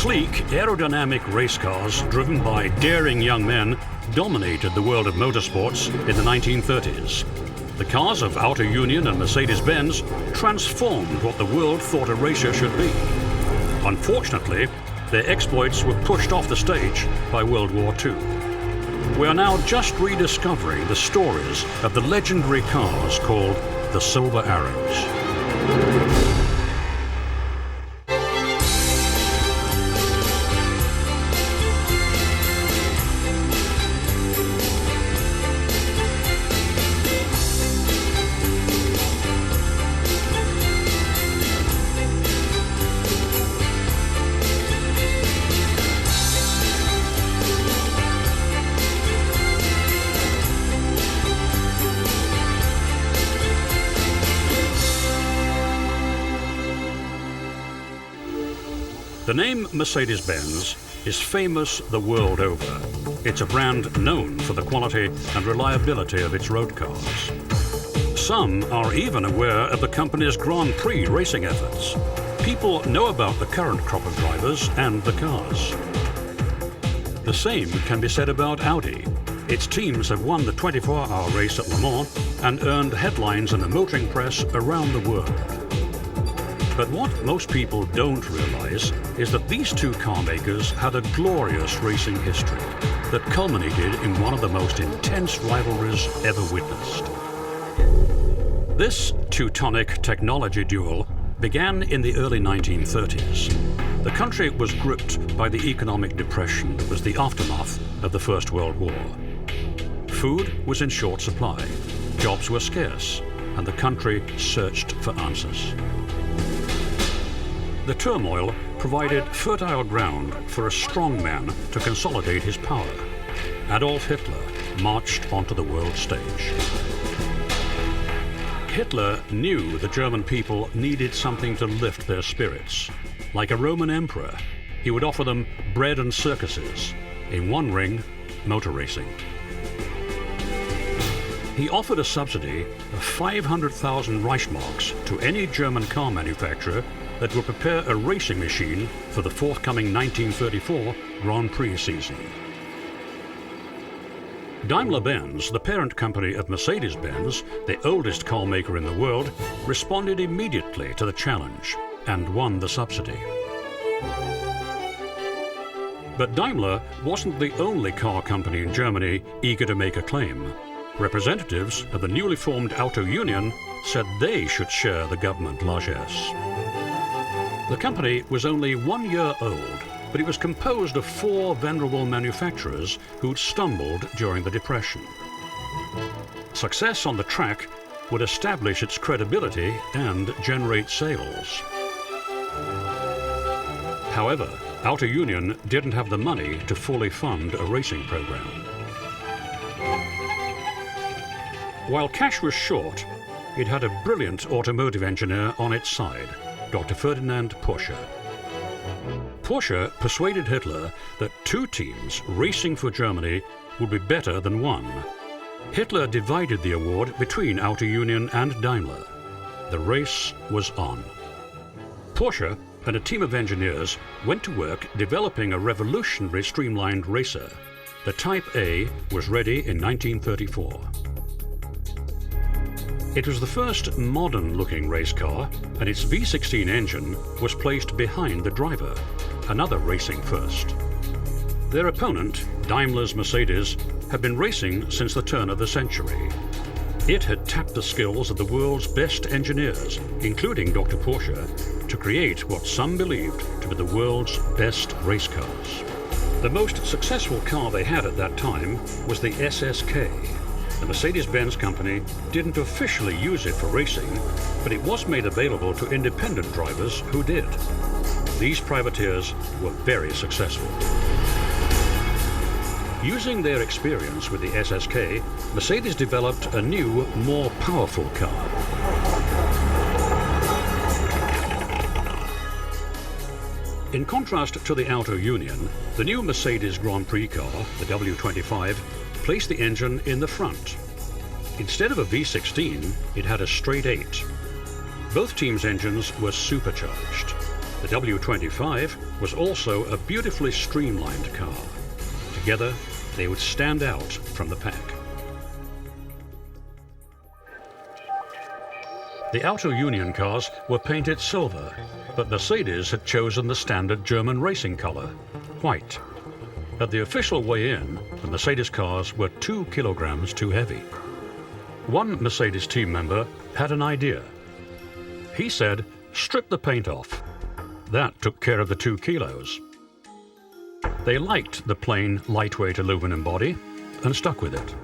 Sleek, aerodynamic race cars driven by daring young men dominated the world of motorsports in the 1930s. The cars of Auto Union and Mercedes-Benz transformed what the world thought a racer should be. Unfortunately, their exploits were pushed off the stage by World War II. We are now just rediscovering the stories of the legendary cars called the Silver Arrows. The name Mercedes-Benz is famous the world over. It's a brand known for the quality and reliability of its road cars. Some are even aware of the company's Grand Prix racing efforts. People know about the current crop of drivers and the cars. The same can be said about Audi. Its teams have won the 24-hour race at Le Mans and earned headlines in the motoring press around the world. But what most people don't realize is that these two car makers had a glorious racing history that culminated in one of the most intense rivalries ever witnessed. This Teutonic technology duel began in the early 1930s. The country was gripped by the economic depression that was the aftermath of the First World War. Food was in short supply, jobs were scarce, and the country searched for answers. The turmoil provided fertile ground for a strong man to consolidate his power. Adolf Hitler marched onto the world stage. Hitler knew the German people needed something to lift their spirits. Like a Roman emperor, he would offer them bread and circuses. In one ring, motor racing. He offered a subsidy of 500,000 Reichsmarks to any German car manufacturer that would prepare a racing machine for the forthcoming 1934 Grand Prix season. Daimler-Benz, the parent company of Mercedes-Benz, the oldest car maker in the world, responded immediately to the challenge and won the subsidy. But Daimler wasn't the only car company in Germany eager to make a claim. Representatives of the newly formed Auto Union said they should share the government largesse. The company was only 1 year old, but it was composed of 4 venerable manufacturers who'd stumbled during the Depression. Success on the track would establish its credibility and generate sales. However, Auto Union didn't have the money to fully fund a racing program. While cash was short, it had a brilliant automotive engineer on its side, Dr. Ferdinand Porsche. Porsche persuaded Hitler that 2 teams racing for Germany would be better than one. Hitler divided the award between Auto Union and Daimler. The race was on. Porsche and a team of engineers went to work developing a revolutionary streamlined racer. The Type A was ready in 1934. It was the first modern-looking race car, and its V16 engine was placed behind the driver, another racing first. Their opponent, Daimler's Mercedes, had been racing since the turn of the century. It had tapped the skills of the world's best engineers, including Dr. Porsche, to create what some believed to be the world's best race cars. The most successful car they had at that time was the SSK. The Mercedes-Benz company didn't officially use it for racing, but it was made available to independent drivers who did. These privateers were very successful. Using their experience with the SSK, Mercedes developed a new, more powerful car. In contrast to the Auto Union, the new Mercedes Grand Prix car, the W25, placed the engine in the front. Instead of a V16, it had a straight 8. Both teams' engines were supercharged. The W25 was also a beautifully streamlined car. Together, they would stand out from the pack. The Auto Union cars were painted silver, but Mercedes had chosen the standard German racing color, white. At the official weigh-in, the Mercedes cars were 2 kilograms too heavy. One Mercedes team member had an idea. He said, "Strip the paint off." That took care of the 2 kilos. They liked the plain, lightweight aluminum body and stuck with it.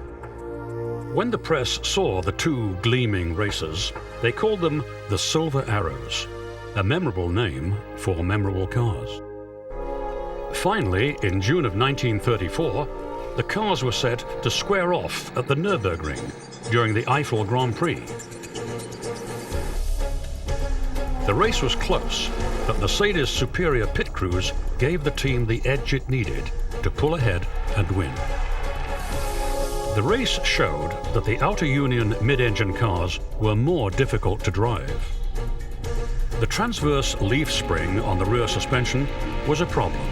When the press saw the 2 gleaming racers, they called them the Silver Arrows, a memorable name for memorable cars. Finally, in June of 1934, the cars were set to square off at the Nürburgring during the Eiffel Grand Prix. The race was close, but Mercedes' superior pit crews gave the team the edge it needed to pull ahead and win. The race showed that the Auto Union mid-engine cars were more difficult to drive. The transverse leaf spring on the rear suspension was a problem.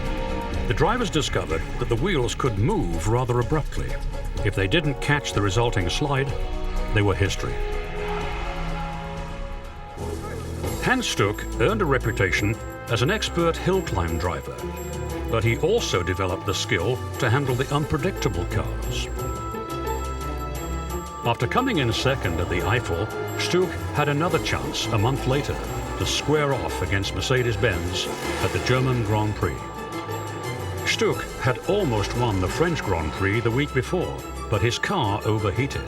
The drivers discovered that the wheels could move rather abruptly. If they didn't catch the resulting slide, they were history. Hans Stuck earned a reputation as an expert hill climb driver, but he also developed the skill to handle the unpredictable cars. After coming in second at the Eiffel, Stuck had another chance a month later to square off against Mercedes-Benz at the German Grand Prix. Stuck had almost won the French Grand Prix the week before, but his car overheated.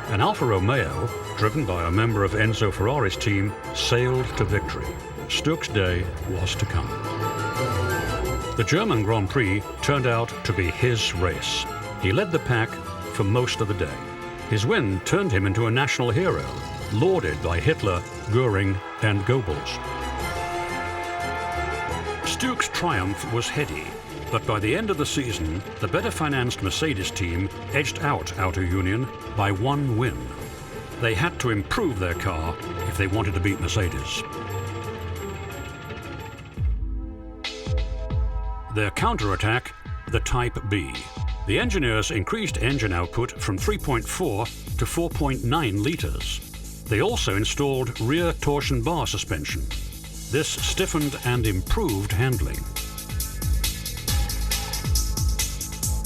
An Alfa Romeo, driven by a member of Enzo Ferrari's team, sailed to victory. Stuck's day was to come. The German Grand Prix turned out to be his race. He led the pack for most of the day. His win turned him into a national hero, lauded by Hitler, Goering, and Goebbels. Stuck's triumph was heady, but by the end of the season, the better-financed Mercedes team edged out Auto Union by 1 win. They had to improve their car if they wanted to beat Mercedes. Their counterattack, the Type B. The engineers increased engine output from 3.4 to 4.9 litres. They also installed rear torsion bar suspension. This stiffened and improved handling.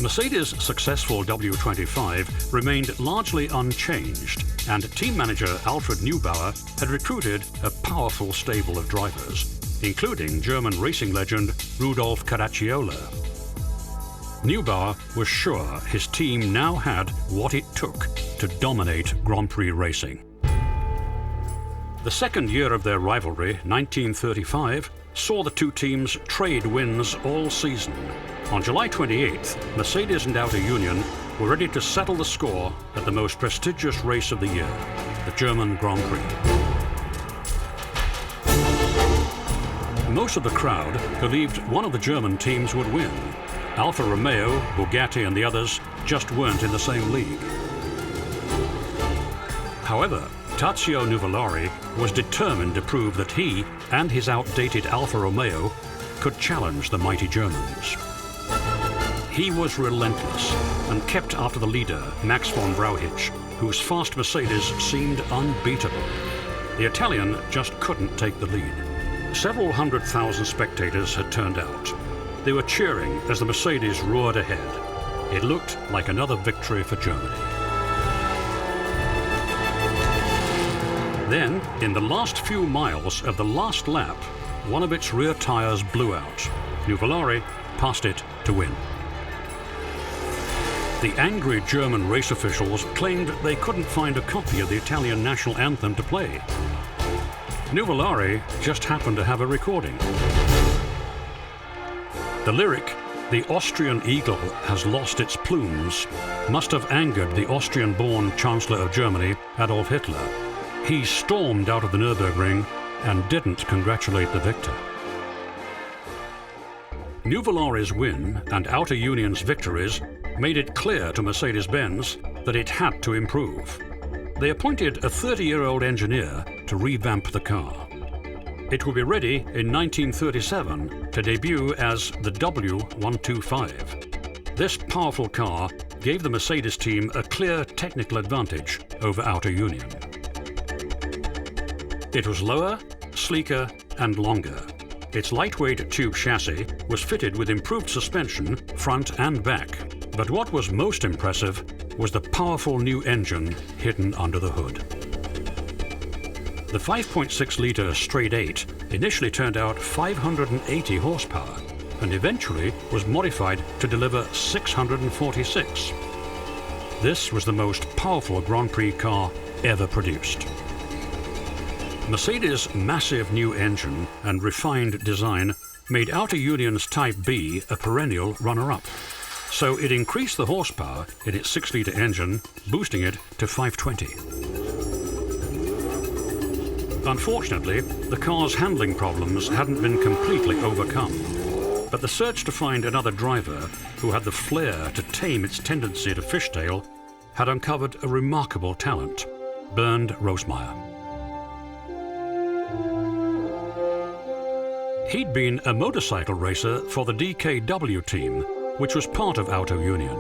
Mercedes' successful W25 remained largely unchanged, and team manager Alfred Neubauer had recruited a powerful stable of drivers, including German racing legend Rudolf Caracciola. Neubauer was sure his team now had what it took to dominate Grand Prix racing. The second year of their rivalry, 1935, saw the 2 teams trade wins all season. On July 28th, Mercedes and Auto Union were ready to settle the score at the most prestigious race of the year, the German Grand Prix. Most of the crowd believed one of the German teams would win. Alfa Romeo, Bugatti and the others just weren't in the same league. However, Tazio Nuvolari was determined to prove that he and his outdated Alfa Romeo could challenge the mighty Germans. He was relentless and kept after the leader, Max von Brauchitsch, whose fast Mercedes seemed unbeatable. The Italian just couldn't take the lead. Several 100,000 spectators had turned out. They were cheering as the Mercedes roared ahead. It looked like another victory for Germany. Then, in the last few miles of the last lap, one of its rear tires blew out. Nuvolari passed it to win. The angry German race officials claimed they couldn't find a copy of the Italian national anthem to play. Nuvolari just happened to have a recording. The lyric, "The Austrian eagle has lost its plumes," must have angered the Austrian-born Chancellor of Germany, Adolf Hitler. He stormed out of the Nürburgring and didn't congratulate the victor. Nuvolari's win and Auto Union's victories made it clear to Mercedes-Benz that it had to improve. They appointed a 30-year-old engineer to revamp the car. It would be ready in 1937 to debut as the W125. This powerful car gave the Mercedes team a clear technical advantage over Auto Union. It was lower, sleeker and longer. Its lightweight tube chassis was fitted with improved suspension front and back. But what was most impressive was the powerful new engine hidden under the hood. The 5.6-litre straight 8 initially turned out 580 horsepower and eventually was modified to deliver 646. This was the most powerful Grand Prix car ever produced. Mercedes' massive new engine and refined design made Auto Union's Type B a perennial runner-up. So it increased the horsepower in its 6-litre engine, boosting it to 520. Unfortunately, the car's handling problems hadn't been completely overcome. But the search to find another driver who had the flair to tame its tendency to fishtail had uncovered a remarkable talent, Bernd Rosemeyer. He'd been a motorcycle racer for the DKW team, which was part of Auto Union.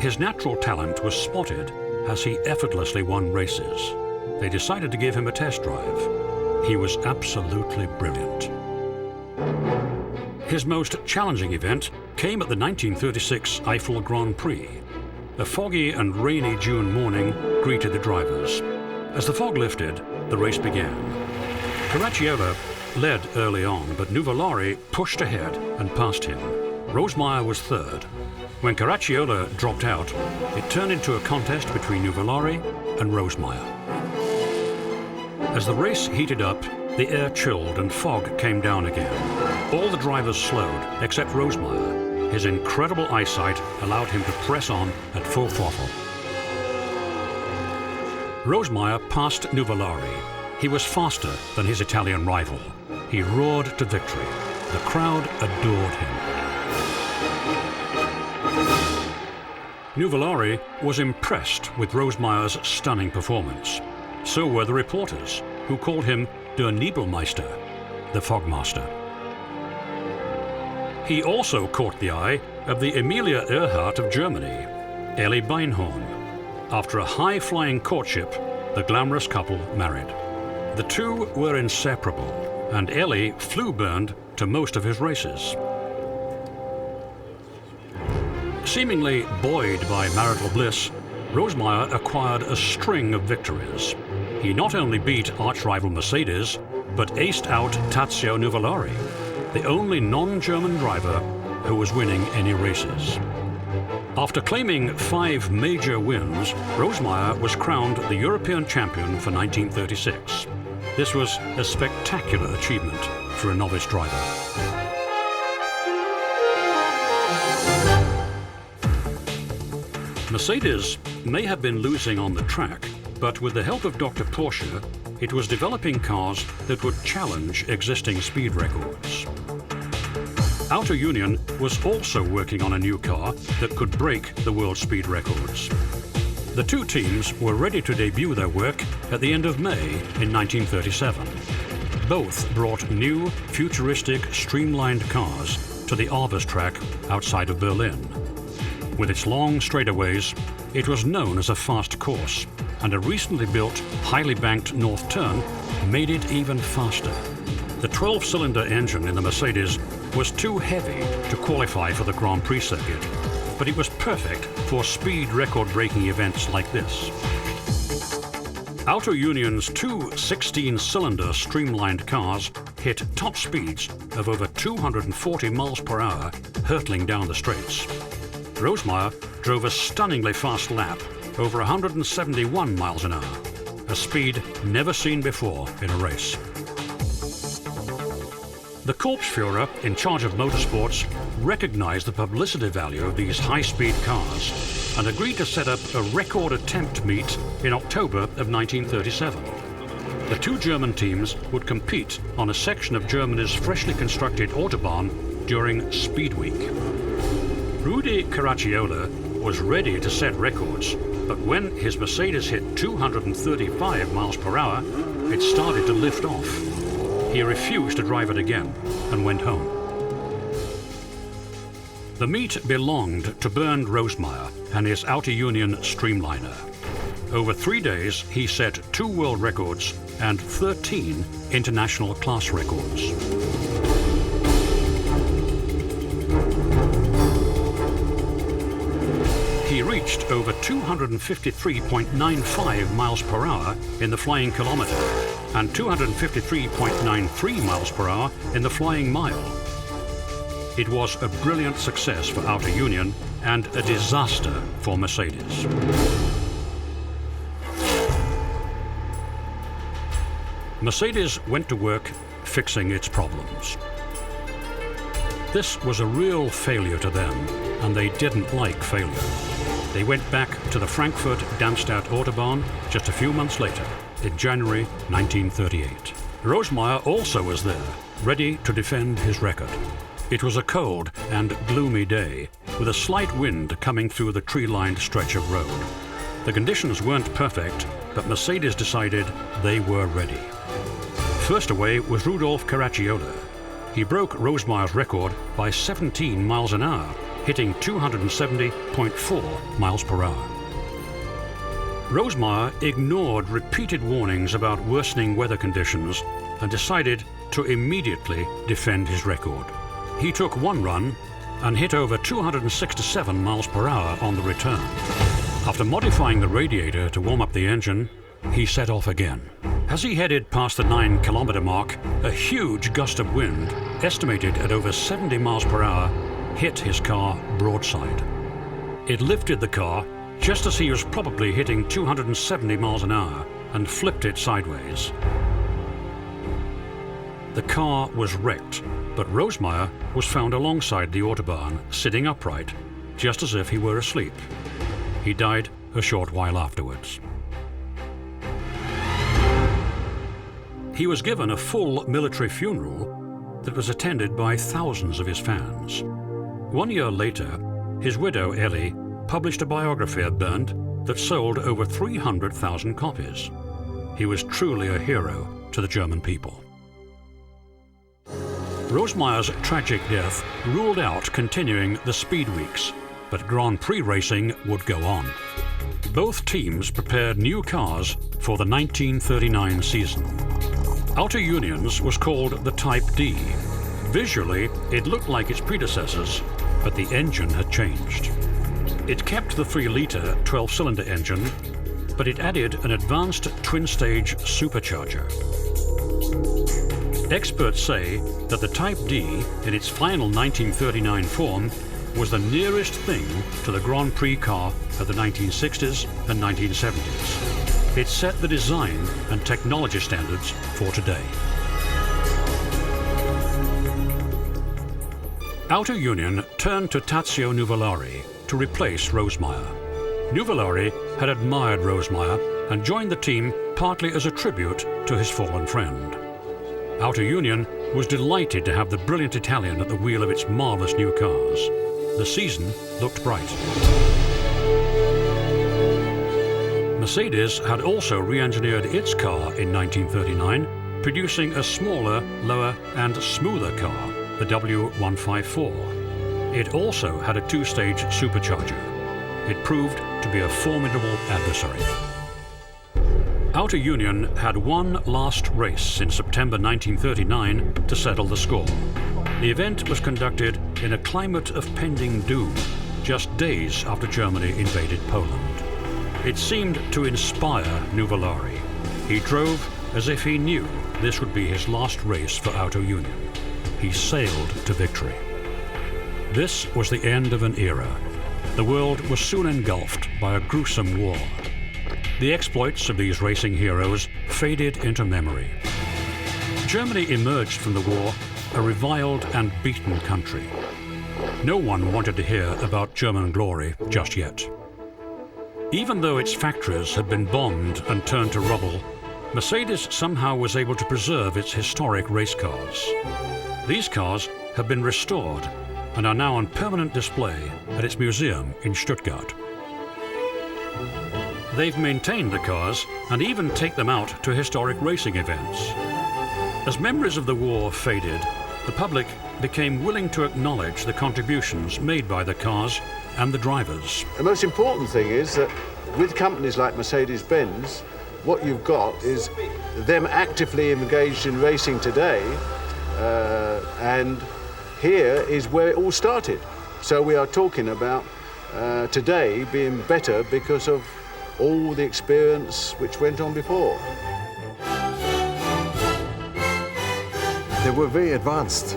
His natural talent was spotted as he effortlessly won races. They decided to give him a test drive. He was absolutely brilliant. His most challenging event came at the 1936 Eiffel Grand Prix. A foggy and rainy June morning greeted the drivers. As the fog lifted, the race began. Caracciola led early on, but Nuvolari pushed ahead and passed him. Rosemeyer was third. When Caracciola dropped out, it turned into a contest between Nuvolari and Rosemeyer. As the race heated up, the air chilled and fog came down again. All the drivers slowed, except Rosemeyer. His incredible eyesight allowed him to press on at full throttle. Rosemeyer passed Nuvolari. He was faster than his Italian rival. He roared to victory. The crowd adored him. Nuvolari was impressed with Rosemeyer's stunning performance. So were the reporters, who called him Der Nebelmeister, the Fogmaster. He also caught the eye of the Emilia Earhart of Germany, Ellie Beinhorn. After a high-flying courtship, the glamorous couple married. The two were inseparable, and Ellie flew Bernd to most of his races. Seemingly buoyed by marital bliss, Rosemeyer acquired a string of victories. He not only beat arch-rival Mercedes, but aced out Tazio Nuvolari, the only non-German driver who was winning any races. After claiming 5 major wins, Rosemeyer was crowned the European champion for 1936. This was a spectacular achievement for a novice driver. Mercedes may have been losing on the track, but with the help of Dr. Porsche, it was developing cars that would challenge existing speed records. Auto Union was also working on a new car that could break the world speed records. The two teams were ready to debut their work at the end of May in 1937. Both brought new, futuristic, streamlined cars to the Arbus track outside of Berlin. With its long straightaways, it was known as a fast course, and a recently built, highly banked north turn made it even faster. The 12-cylinder engine in the Mercedes was too heavy to qualify for the Grand Prix circuit, but it was perfect for speed record-breaking events like this. Auto Union's two 16-cylinder streamlined cars hit top speeds of over 240 miles per hour, hurtling down the straights. Rosemeyer drove a stunningly fast lap, over 171 miles an hour, a speed never seen before in a race. The Korpsführer in charge of motorsports recognized the publicity value of these high-speed cars and agreed to set up a record attempt meet in October of 1937. The two German teams would compete on a section of Germany's freshly constructed Autobahn during Speed Week. Rudi Caracciola was ready to set records, but when his Mercedes hit 235 miles per hour, it started to lift off. He refused to drive it again and went home. The meet belonged to Bernd Rosemeyer and his Auto Union Streamliner. Over 3 days, he set 2 world records and 13 international class records. He reached over 253.95 miles per hour in the flying kilometer and 253.93 miles per hour in the flying mile. It was a brilliant success for Auto Union and a disaster for Mercedes. Mercedes went to work fixing its problems. This was a real failure to them, and they didn't like failure. They went back to the Frankfurt-Darmstadt Autobahn just a few months later, in January 1938. Rosemeyer also was there, ready to defend his record. It was a cold and gloomy day, with a slight wind coming through the tree-lined stretch of road. The conditions weren't perfect, but Mercedes decided they were ready. First away was Rudolf Caracciola. He broke Rosemeyer's record by 17 miles an hour, hitting 270.4 miles per hour. Rosemeyer ignored repeated warnings about worsening weather conditions and decided to immediately defend his record. He took one run and hit over 267 miles per hour on the return. After modifying the radiator to warm up the engine, he set off again. As he headed past the 9-kilometer mark, a huge gust of wind, estimated at over 70 miles per hour, hit his car broadside. It lifted the car just as he was probably hitting 270 miles an hour and flipped it sideways. The car was wrecked, but Rosemeyer was found alongside the Autobahn, sitting upright, just as if he were asleep. He died a short while afterwards. He was given a full military funeral that was attended by thousands of his fans. 1 year later, his widow, Ellie, published a biography of Bernd that sold over 300,000 copies. He was truly a hero to the German people. Rosemeyer's tragic death ruled out continuing the Speed Weeks, but Grand Prix racing would go on. Both teams prepared new cars for the 1939 season. Auto Union's was called the Type D. Visually, it looked like its predecessors, but the engine had changed. It kept the 3-liter 12-cylinder engine, but it added an advanced twin-stage supercharger. Experts say that the Type D, in its final 1939 form, was the nearest thing to the Grand Prix car of the 1960s and 1970s. It set the design and technology standards for today. Auto Union turned to Tazio Nuvolari to replace Rosemeyer. Nuvolari had admired Rosemeyer and joined the team partly as a tribute to his fallen friend. Auto Union was delighted to have the brilliant Italian at the wheel of its marvelous new cars. The season looked bright. Mercedes had also re-engineered its car in 1939, producing a smaller, lower and smoother car, the W154. It also had a 2-stage supercharger. It proved to be a formidable adversary. Auto Union had one last race in September 1939 to settle the score. The event was conducted in a climate of pending doom, just days after Germany invaded Poland. It seemed to inspire Nuvolari. He drove as if he knew this would be his last race for Auto Union. He sailed to victory. This was the end of an era. The world was soon engulfed by a gruesome war. The exploits of these racing heroes faded into memory. Germany emerged from the war a reviled and beaten country. No one wanted to hear about German glory just yet. Even though its factories had been bombed and turned to rubble, Mercedes somehow was able to preserve its historic race cars. These cars have been restored and are now on permanent display at its museum in Stuttgart. They've maintained the cars and even take them out to historic racing events. As memories of the war faded, the public became willing to acknowledge the contributions made by the cars and the drivers. The most important thing is that with companies like Mercedes-Benz, what you've got is them actively engaged in racing today, and here is where it all started. So we are talking about today being better because of all the experience which went on before. They were very advanced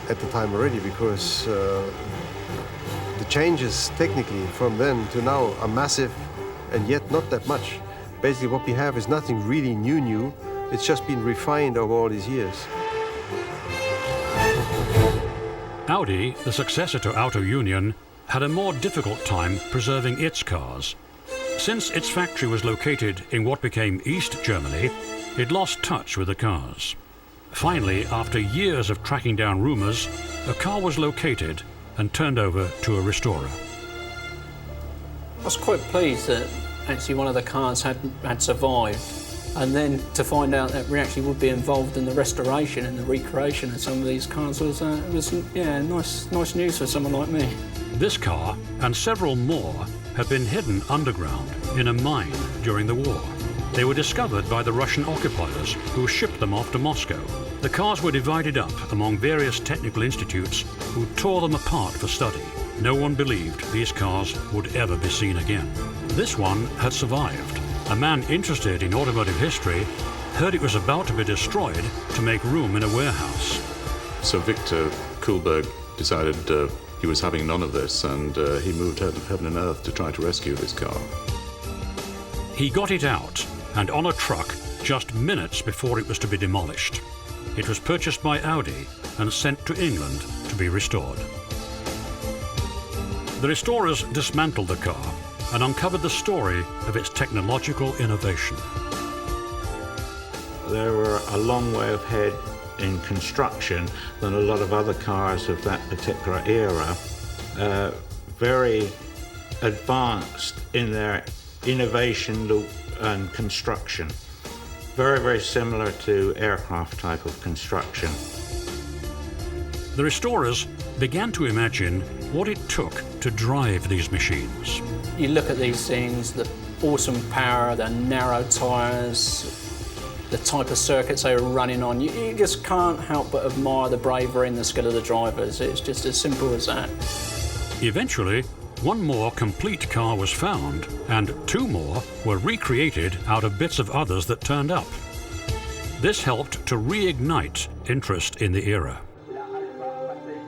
at the time already, because the changes technically from then to now are massive, and yet not that much. Basically what we have is nothing really new. It's just been refined over all these years. Audi, the successor to Auto Union, had a more difficult time preserving its cars. Since its factory was located in what became East Germany, it lost touch with the cars. Finally, after years of tracking down rumours, a car was located and turned over to a restorer. I was quite pleased that actually one of the cars had survived, and then to find out that we actually would be involved in the restoration and the recreation of some of these cars was nice news for someone like me. This car and several more had been hidden underground in a mine during the war. They were discovered by the Russian occupiers, who shipped them off to Moscow. The cars were divided up among various technical institutes who tore them apart for study. No one believed these cars would ever be seen again. This one had survived. A man interested in automotive history heard it was about to be destroyed to make room in a warehouse. So Victor Kuhlberg decided he was having none of this, and he moved heaven and earth to try to rescue this car. He got it out and on a truck just minutes before it was to be demolished. It was purchased by Audi and sent to England to be restored. The restorers dismantled the car and uncovered the story of its technological innovation. They were a long way ahead in construction than a lot of other cars of that particular era. Very advanced in their innovation loop and construction. Very, very similar to aircraft type of construction. The restorers began to imagine what it took to drive these machines. You look at these things, the awesome power, the narrow tyres, the type of circuits they were running on, you just can't help but admire the bravery and the skill of the drivers. It's just as simple as that. Eventually, one more complete car was found, and two more were recreated out of bits of others that turned up. This helped to reignite interest in the era.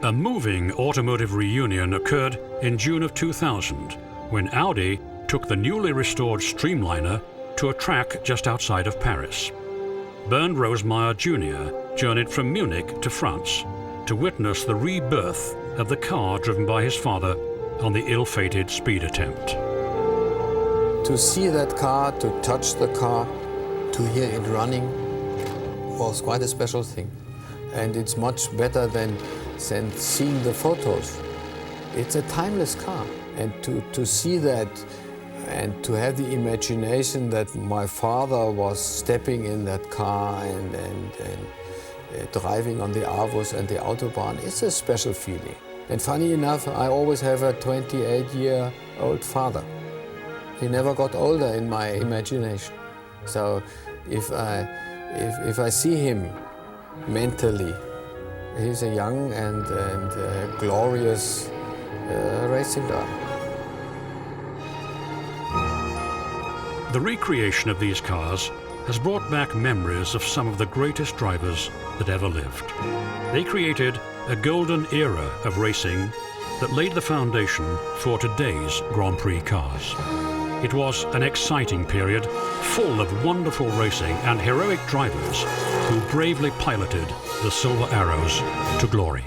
A moving automotive reunion occurred in June of 2000, when Audi took the newly restored Streamliner to a track just outside of Paris. Bernd Rosemeyer Jr. journeyed from Munich to France to witness the rebirth of the car driven by his father on the ill-fated speed attempt. To see that car, to touch the car, to hear it running was quite a special thing. And it's much better than seeing the photos. It's a timeless car. And to see that and to have the imagination that my father was stepping in that car and driving on the Avus and the Autobahn, it's a special feeling. And funny enough, I always have a 28-year-old father. He never got older in my imagination. So if I see him mentally, he's a young and glorious racing driver. The recreation of these cars has brought back memories of some of the greatest drivers that ever lived. They created a golden era of racing that laid the foundation for today's Grand Prix cars. It was an exciting period, full of wonderful racing and heroic drivers who bravely piloted the Silver Arrows to glory.